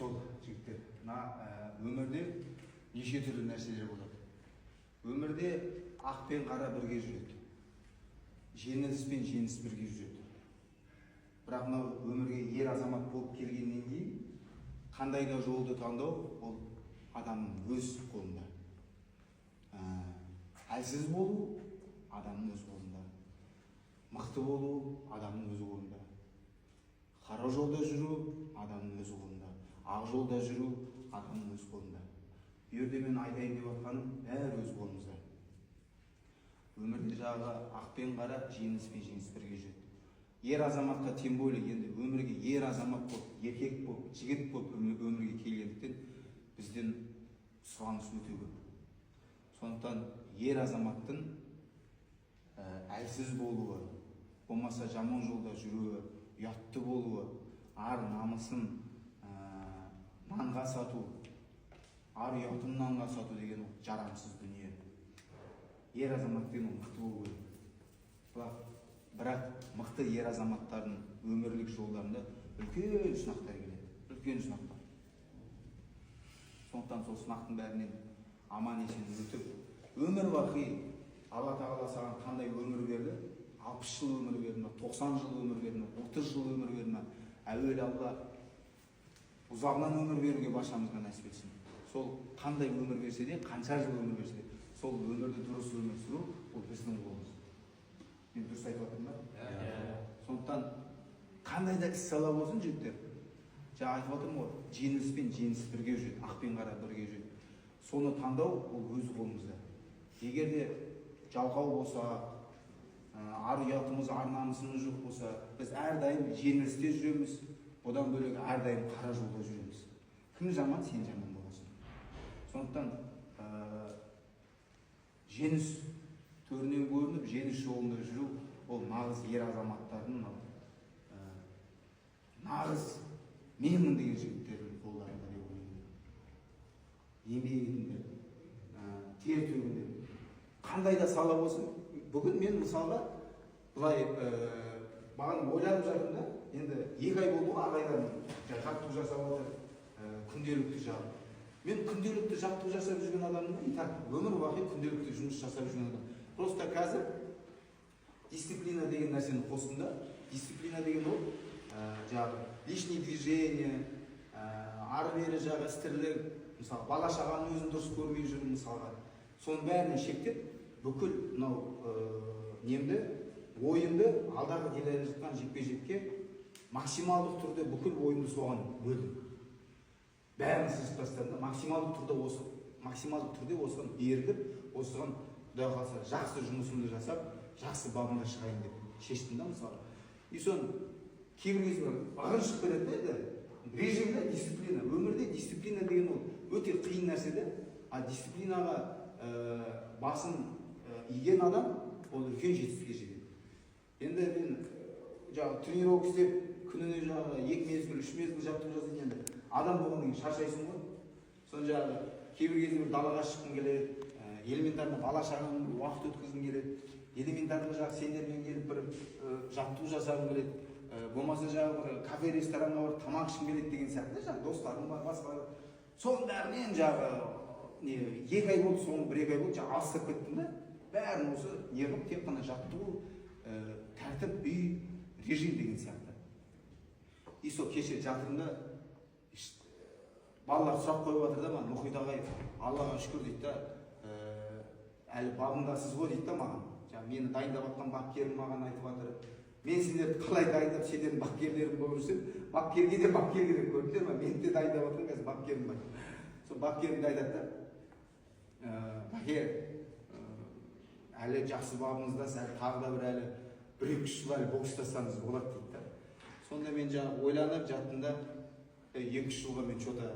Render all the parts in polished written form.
сол жігіттер, өмірде неше түрлі нәрселер болады. Өмірде ақ пен қара бірге жүреді. Жеңіліс пен жеңіс бірге жүреді. Бірақ өмірге ер азамат болып келгеннен кейін қандай да жолды таңдау ол адамның өз қолында. Әлсіз болу адамның өз қолында. Мықты болу адамның өз қолында. Қара жолда жүру адамның өз қолында. Ақ жолда жүру адамның өз қолында. Бұл жерде мен айтайын деп жатқаным бәрі өз қолымызда. Өмірде ақ пен қара, жеңіс пен жеңіс бірге жүреді. Ер азаматқа тем более енді өмірге ер азамат болып, еркек болып, жігіт болып өмірге келгендіктен бізден сұраныс өте көп. Сондықтан ер азаматтың әлсіз болуы, болмаса жаман жолда жүруі, ұятты болуы, ар намысын нанға сату, ар ұятын нанға сату деген жарамсыз дүние. Ер азаматпен мықты болу керек. Бірақ мықты ер азаматтардың өмірлік жолдарында үлкен сынақтар келеді. Үлкен сынақтар. Сондықтан сол сынақтың бәрінен аман есен өтіп, өмір бақи Алла Тағала саған қандай өмір берді? 60 жыл өмір берді ме, 90 жыл өмір берді ме, 30 жыл өмір берді ме? Әуелі Алла ұзағынан өмір беруге баршамызға нәсіп етсін. Сол қандай өмір берсе де, қанша жыл өмір берсе де, сол өмірді дұрыс өмір сүру ол біздің қолымыз. Мен дұрыс айтып жатырмын ба? Сондықтан қандай да іс сала болсын жігіттер. Жаңа айтып жатырмын ғой, жеңіліс пен жеңіс бірге жүреді, ақ пен қара бірге жүреді. Соны таңдау ол өз қолымызда. Егер де жалқау болса, ар ұятымыз, ар намысымыз жоқ болса, біз әрдайым жеңілісте жүреміз, одан бөлек әрдайым қара жолда жүреміз. Кім жаман, сен жаман боласың. Сондықтан жеңіс төрінен көрініп, жеңіс жолында жүру, ол нағыз ер азаматтардың, нағыз менмін деген жігіттердің қолдарында деп ойлаймын. Еңбек етіңдер, тер төгіңдер. Қандай да сала болсын, бүгін мен мысалға былай маған ойланып жатырмын да, енді 2 ай болды ғой ағайдан жаттығу жасап жатыр, күнделікті жаттығу. Мен күнделікті жаттығу жасап жүрген адаммын, и так өмір бақи күнделікті жұмыс жасап жүрген адам. Просто қазір дисциплина деген нәрсені қостым да. Дисциплина деген ол жаңағы лишний движение, ары-бері жағы істірлік, мысалы бала шағаның өзін дұрыс көрмей жүру мысалға. Соның бәрін шектеп, бүкіл мынау немді, ойымды алдағы келе жатқан жекпе-жекке максималдық түрде бүкіл ойымды соған бөлдім. Бәрін сызып тастадым да, максималдық түрде осыған беріліп, осыған Құдай қаласа жақсы жұмысымды жасап, жақсы бабымда шығайын деп шештім да мысалы. И соны кейбір кезде ағын шығып береді еді, режимде дисциплина. Өмірде дисциплина деген ол өте қиын нәрсе де, а дисциплинаға басын иген адам ол үлкен жетістікке жетеді. Енді мен жаңағы тренировка істеп, күніне жаңағы 2 мезгіл, 3 мезгіл жаттығу жасайтын енді адам болғаннан кейін шаршайсың ғой. Соны жаңағы кейбір кезде далаға шыққың келеді, элементарно бала шағаңмен уақыт өткізгің келеді, элементарно жаңағы сендермен келіп бір жаттығу жасағың келеді, болмаса жаңағы бір кафе ресторанға барып тамақ ішкің келеді деген сияқты жаңағы достарың бар, басқа. Соның бәрінен жаңағы 2 ай болды, соңғы 1-2 ай болды, жаңағы алыстап кеттім да. Бәрін осы не қылып тек қана жаттығу, тәртіп, үй, режим деген сияқты. И сол кеше жатырмда балалар сұрақ қойып жатыр да маған, Мұхит ағай, Аллаға шүкір дейді да, әлі бабындасыз ғой дейді да маған. Мені дайындап жатқан бапкерім маған айтып жатыр. Мен сендерді қалай дайындап, сендердің бапкерлерің болып жүрсем, бапкерге де бапкер керек көрдіңдер ме? Мені де дайындап жатқан қазір бапкерім бар. Сол бапкерімді айтады да, бапкер, әлі жақсы бабыңыздасыз, әлі тағы да бір әлі 1-2 жыл әлі бокстасаңыз болады дейді да. Сонда мен жаңағы ойланып жаттым да, 2-3 жылға мен что-то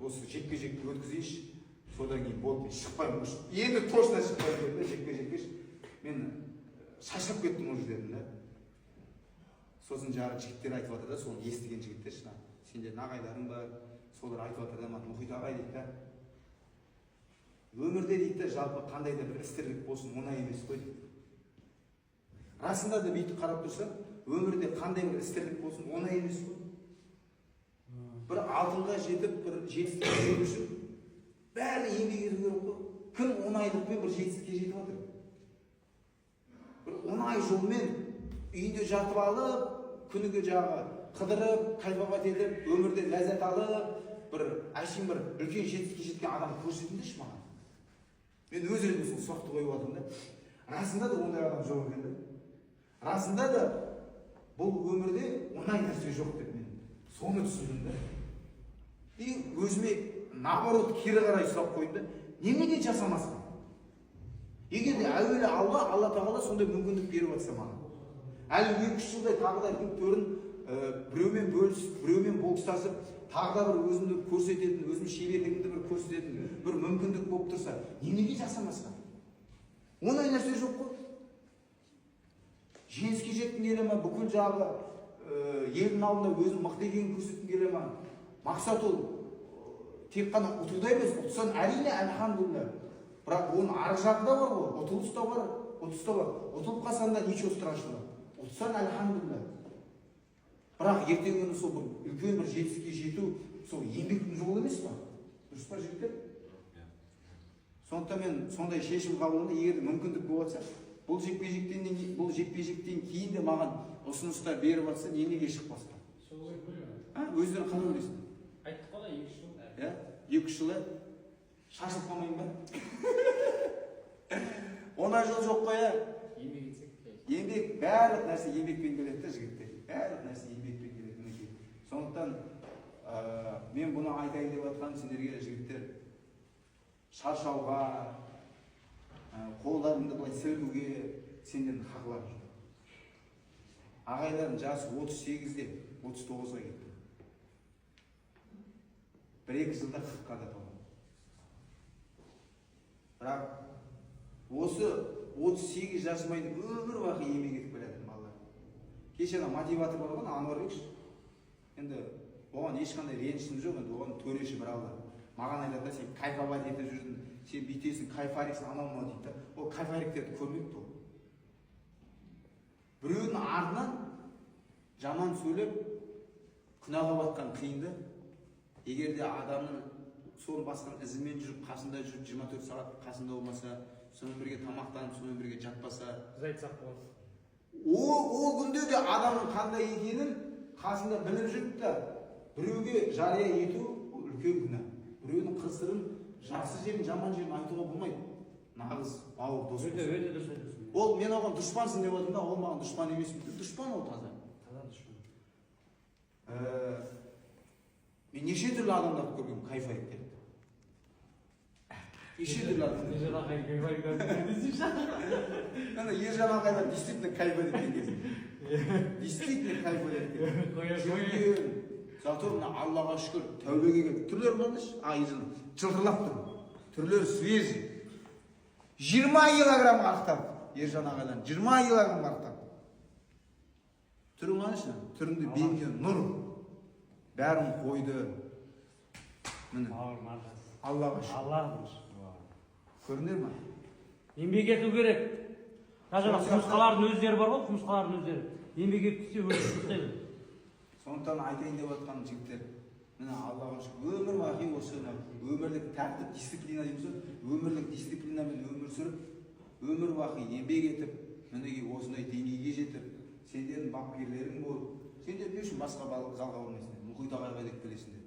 осы жекпе-жекті өткізейінші. Содан кейін болды, мен шықпаймын, енді точно шықпаймын дедім, жекпе-жекке. Мен шашылып кеттім уже дедім да. Сосын жаңағы жігіттер айтып жатыр да, соны естіген жігіттер шына. Сендердің ағайларың бар, солар айтып жатыр да, Мұхит ағай дейді да. Өмірде дейді да, жалпы қандай да бір істерлік болсын, оңай емес қой дейді. Расында да бүйтіп қарап тұрсаң, өмірде қандай бір істерлік болсын, оңай емес қой. алдыңға жетіп бір жетістікке жету үшін бәрі еңбек ету керек қой. Кім оңайлықпен бір жетістікке жетіп отыр? Бір оңай жолмен үйінде жатып алып, күніге жағы қыдырып, кайфовать етіп, өмірден ләззат алып, бір әшейін бір үлкен жетістікке жеткен адам көрсетіңдерші маған. Мен өз өзіме сол сұрақты қойып отырмын да. Расында да ондай адам жоқ екен да. Расында да бұл өмірде оңай нәрсе жоқ деп мен соны түсіндім да. И өзіме наоборот кері қарай сұрақ қойдым да. Немене жасамасқа? Егер де әуелі Алла тағала сондай мүмкіндік беріп жатса маған. Әлі 2-3 жылдай тағы да төрін біреумен бөлісіп, біреумен бокстасып, тағы да бір өзімді көрсететін, өзім шеберлігімді бір көрсететін бір мүмкіндік болып тұрса, неменеге жасамасқа? Ондай нәрсе жоқ қой. Жеңіске жеткім келе ма, бүкіл жағы елдің алдында өзім мықты екенін көрсеткім келе ма? Мақсат ол тек қана ұтуда емес, ұтсан әрине әлхамдулилля. Бірақ оның ар жағында бар ғой, ұтылыс та бар. Ұтылып қалсаң да ничего страшного. Ұтсан әлхамдулилля. Бірақ ертеңгі күні сол үлкен бір жетістікке жету сол еңбектің жолы емес па? Дұрыс па жігіттер? Сондықтан мен сондай шешім қабылдадым, егер мүмкіндік болып жатса, бұл жекпе-жектен кейін де маған ұсыныстар беріп жатса, неге шықпасқа? Өздерің қалай ойлайсың? Айттық қой 2 жыл. 2 жылы шашылып қалмайын ба? Оңай жол жоқ қой, еңбек етсек. Еңбек, барлық нәрсе еңбекпен келеді жігіттер. Барлық нәрсе еңбекпен келеді. Сондықтан мен бұны айтайын деп жатқан сендерге жігіттер, шаршауға, қолдарыңды былай сілкуге сендердің хақыларың жоқ. Ағайлардың жасы 38-де 39-ға кетті. 1-2 жылда 40-қа да толады. Бірақ осы 38 жасымайын өмір бақи еңбек етіп келеді балалар. Кеше мотиватор бар ғой, Ануарбек. Енді оған ешқандай ренішім жоқ, енді оған төреші бір алды. Маған айтады, сен кайфовать етіп жүрдің, сен бүйтесің, кайфариксің, анау дейді. Ол кайфариктерді көрмепті ол. Біреудің артынан жаман сөйлеп, күнәға батқан қиынды. Егер де адамның соны басқан ізімен жүріп, қасында жүріп, 24 сағат қасында болмаса, сонымен бірге тамақтанып, сонымен бірге жатпаса, біз айтсақ болады. Ол күнде де адамның қандай екенін қасында біліп жүріп та, біреуге жария ету үлкен күнә. Біреудің қыр-сырын, жақсы жерін, жаман жерін айтуға болмайды. Нағыз бауыр дос. Өте дұрыс айтасың. Ол мен оған дұшпансың деп отырмын да, ол маған дұшпан емес. Дұшпан ол таза. Таза дұшпан. Мен неше түрлі адамдарды көргенмін, кайфариктерді. Неше түрлі адамдарды. Ержан ағай кайфариктерді десейші. Ержан ағайлар действительно кайфарик екен. Действительно кайфарик екен. Зато мына Аллаға шүкір, тәубеге келді. Түрлері болмашы? Ержан жылтырлап тұр. Түрлері свежий. 20 килограмм арықтап. Ержан ағайлар 20 килограмм арықтап. Түрің қанышы? Түріңді бейімден нұр. Бәрін қойды. Аллаға шүкір. Көрінер ма? Еңбек ету керек. Құмырсқалардың өздері бар ғой, құмырсқалардың өздері. Еңбек етсе өзі ұстайды. Сондықтан айтайын деп жатқан жігіттер, міне Аллаға шүкір, өмір бақи осы өмірлік тәртіп, дисциплина дейміз ғой, өмірлік дисциплинамен өмір сүріп, өмір бақи еңбек етіп, мінекей осындай деңгейге жетіп, сендердің бапкерлерің болып, сендер не үшін басқа залға бармайсыңдар? Мұхит ағайға деп келесіңдер.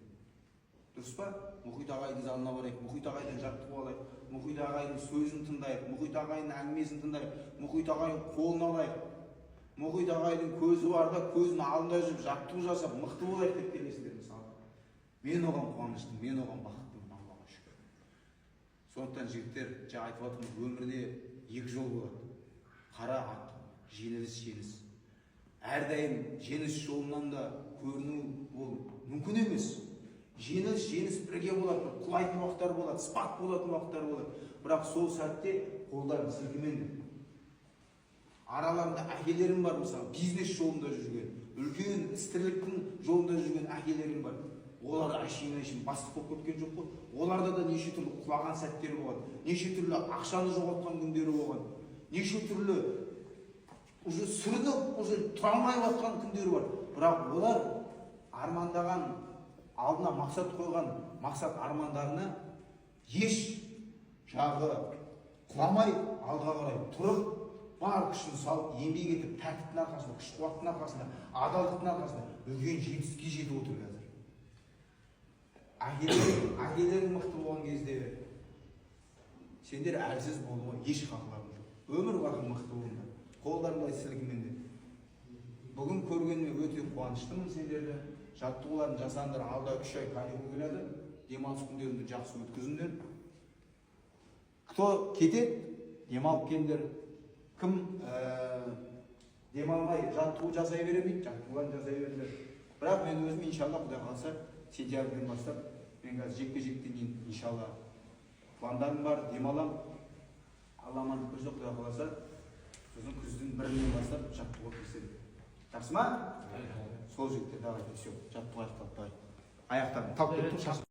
Дұрыс па? Мұхит ағайдың залына барайық, Мұхит ағайдан жаттығу алайық, Мұхит ағайдың сөзін тыңдайық, Мұхит ағайдың әңгімесін тыңдайық, Мұхит ағайдың қолын алайық, Мұхит ағайдың көзі барда көзінің алдында жүріп жаттығу жасап мықты болайық деп келесіңдер мысалы. Мен оған қуаныштымын, мен оған бақыттымын, Аллаға шүкір. Сондықтан жігіттер, жаңа айтып жатырмын, өмірде 2 жол болады. Қара ақ, жеңіліс. Әрдайым жеңіс жолынан да көріну ол мүмкін емес. Жеңіс бірге болады, құлайтын уақыттар болады, спат болатын уақыттар болады. Бірақ сол сәтте қолдарын сілкімеңдер. Араларында әкелерім бар, мысалы, бизнес жолында жүрген, үлкен істірліктің жолында жүрген әкелерім бар. Олар әшейін бастық болып кеткен жоқ қой. Оларда да неше түрлі құлаған сәттері болған, неше түрлі ақшаны жоғалтқан күндері болған, неше түрлі уже сүрініп, уже тұра алмай жатқан күндері бар. Бірақ олар армандаған алдына мақсат қойған мақсат армандарына еш жағы құламай алдыға қарай тұрып, бар күшін салып, еңбек етіп, тәртіптің арқасында, күш қуаттың арқасында, адалдықтың арқасында үлкен жетістікке жетіп отыр қазір. Әкелерің мықты болған кезде сендер әлсіз болуға еш хақыларың жоқ. Өмір бақи мықты болыңдар. Қолдарың былай сілкінмеңдер. Бүгін көргеніме өте қуаныштымын сендерді. Жаттығуларын жасаңдар, алда 3 ай каникул келеді. Демалыс күндеріңді жақсы өткізіңдер. Кто кетеді, демалып келіңдер. Кім демалмай жаттығу жасай беремейді, жаттығуларын жасай беріңдер. Бірақ мен өзім иншалла Құдай қаласа сентябрьден бастап, мен қазір жекпе-жектен кейін иншалла пландарым бар, демалам. Алла амандық берсе, Құдай қаласа сосын күздің 1-нен бастап жаттығуға кірісемін. Жақсы ма? Сол жігіттер давайте, все, жаттығу аяқталды. Аяқтарын тауып